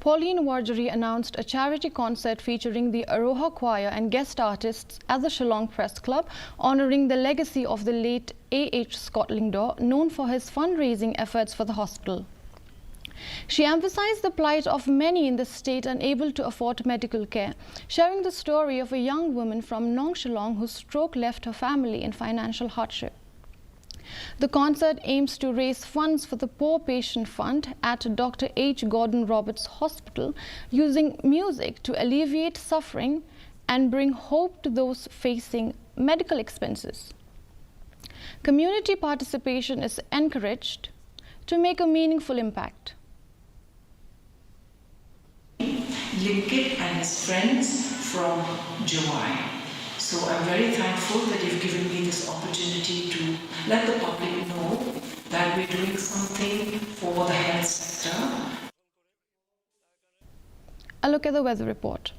Pauline Warjery announced a charity concert featuring the Aroha Choir and guest artists at the Shillong Press Club, honouring the legacy of the late A.H. Scott Lingdor, known for his fundraising efforts for the hospital. She emphasized the plight of many in the state unable to afford medical care, sharing the story of a young woman from Nong Shillong whose stroke left her family in financial hardship. The concert aims to raise funds for the Poor Patient Fund at Dr. H. Gordon Roberts Hospital, using music to alleviate suffering and bring hope to those facing medical expenses. Community participation is encouraged to make a meaningful impact. Linkit and his friends from July. So I'm very thankful that you've given me this opportunity to let the public know that we're doing something for the health sector. A look at the weather report.